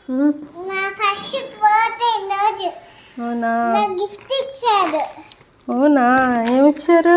నా first birthday రోజు అవునా? గిఫ్ట్ ఇచ్చారు. అవునా, ఏమిచ్చారు?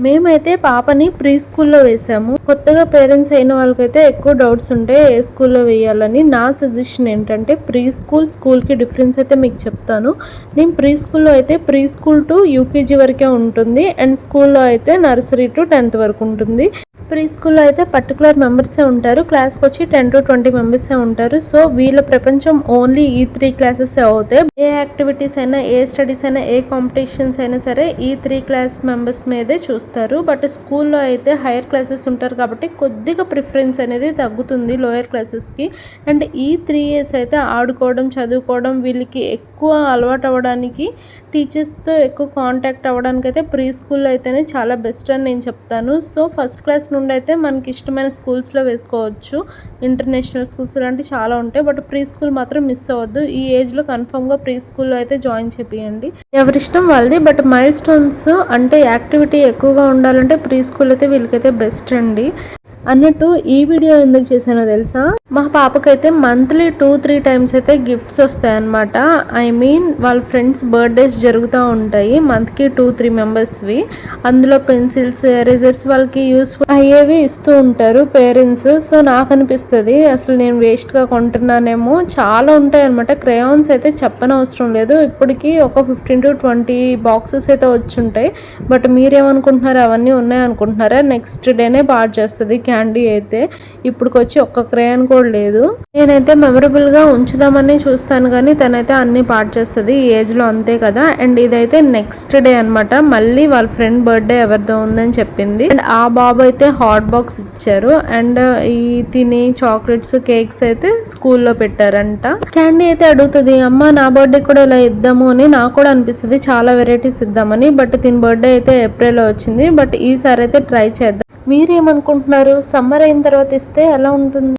మేమైతే పాపని ప్రీ స్కూల్లో వేసాము. కొత్తగా పేరెంట్స్ అయిన వాళ్ళకైతే ఎక్కువ డౌట్స్ ఉంటాయి ఏ స్కూల్లో వేయాలని. నా సజెషన్ ఏంటంటే స్కూల్కి డిఫరెన్స్ అయితే మీకు చెప్తాను. నేను ప్రీ స్కూల్లో అయితే ప్రీ స్కూల్ టు యూకేజీ వరకే ఉంటుంది, అండ్ స్కూల్లో అయితే నర్సరీ టు 10th వరకు ఉంటుంది. ప్రీ స్కూల్లో అయితే పర్టికులర్ మెంబర్సే ఉంటారు, క్లాస్కి వచ్చి 10 to 20 మెంబర్సే ఉంటారు. సో వీళ్ళ ప్రపంచం ఓన్లీ ఈ 3 క్లాసెస్ అవుతాయి. ఏ యాక్టివిటీస్ అయినా, ఏ స్టడీస్ అయినా, ఏ కాంపిటీషన్స్ అయినా సరే ఈ 3 క్లాస్ మెంబర్స్ మీదే చూస్తారు. బట్ స్కూల్లో అయితే హైయర్ క్లాసెస్ ఉంటారు కాబట్టి కొద్దిగా ప్రిఫరెన్స్ అనేది తగ్గుతుంది లోయర్ క్లాసెస్కి. అండ్ ఈ 3 years అయితే ఆడుకోవడం, చదువుకోవడం, వీళ్ళకి ఎక్కువ అలవాటు అవ్వడానికి, టీచర్స్తో ఎక్కువ కాంటాక్ట్ అవ్వడానికి అయితే ప్రీ స్కూల్లో అయితేనే చాలా బెస్ట్ అని నేను చెప్తాను. సో ఫస్ట్ క్లాస్ నుండి అయితే మనకి ఇష్టమైన స్కూల్స్లో వేసుకోవచ్చు. ఇంటర్నేషనల్ స్కూల్స్ లాంటివి చాలా ఉంటాయి, బట్ ప్రీ స్కూల్ మాత్రం మిస్ అవ్వద్దు. ఈ ఏజ్లో కన్ఫామ్గా ప్రీ స్కూల్లో అయితే జాయిన్ చేపియండి. ఎవరిష్టం వాళ్ళది, బట్ మైల్ స్టోన్స్ అంటే యాక్టివిటీ ఎక్కువగా ఉండాలంటే ప్రీ స్కూల్ అయితే వీళ్ళకైతే బెస్ట్ అండి. అన్నట్టు ఈ వీడియో ఎందుకు చేశానో తెలుసా? మా పాపకైతే మంత్లీ 2-3 times అయితే గిఫ్ట్స్ వస్తాయి అన్నమాట. ఐ మీన్ వాళ్ళ ఫ్రెండ్స్ బర్త్డేస్ జరుగుతూ ఉంటాయి మంత్కి 2-3 మెంబర్స్వి. అందులో పెన్సిల్స్, ఎరేజర్స్ వాళ్ళకి యూస్ఫుల్ అయ్యేవి ఇస్తూ ఉంటారు పేరెంట్స్. సో నాకు అనిపిస్తుంది అసలు నేను వేస్ట్గా కొంటున్నానేమో. చాలా ఉంటాయి అనమాట. క్రేయాన్స్ అయితే చెప్పనవసరం లేదు, ఇప్పటికి ఒక 15 to 20 బాక్సెస్ అయితే వచ్చి ఉంటాయి. బట్ మీరేమనుకుంటున్నారు, అవన్నీ ఉన్నాయి అనుకుంటున్నారా? నెక్స్ట్ డేనే పాడు చేస్తుంది క్యాండీ అయితే. ఇప్పుడుకొచ్చి ఒక్క క్రేయాన్ కూడా లేదు. నేనైతే మెమరబుల్గా ఉంచుదామని చూస్తాను కానీ తనైతే అన్ని పాడు చేస్తుంది ఈ ఏజ్లో, అంతే కదా. అండ్ ఇదైతే నెక్స్ట్ డే అనమాట. మళ్ళీ వాళ్ళ ఫ్రెండ్ బర్త్డే ఎవరిదో ఉందని చెప్పింది. అండ్ ఆ బాబు అయితే హాట్ బాక్స్ ఇచ్చారు. అండ్ ఈ తిని చాక్లెట్స్, కేక్స్ అయితే స్కూల్లో పెట్టారంట. క్యాండీ అయితే అడుగుతుంది, అమ్మ నా బర్త్డే కూడా ఇలా ఇద్దాము అని. నాకు కూడా అనిపిస్తుంది చాలా వెరైటీస్ ఇద్దామని. బట్ తిని బర్త్డే అయితే ఏప్రిల్లో వచ్చింది. బట్ ఈసారి అయితే ట్రై చేద్దాం. మీరేమనుకుంటున్నారు? సమ్మర్ అయిన తర్వాత ఇస్తే ఎలా ఉంటుంది?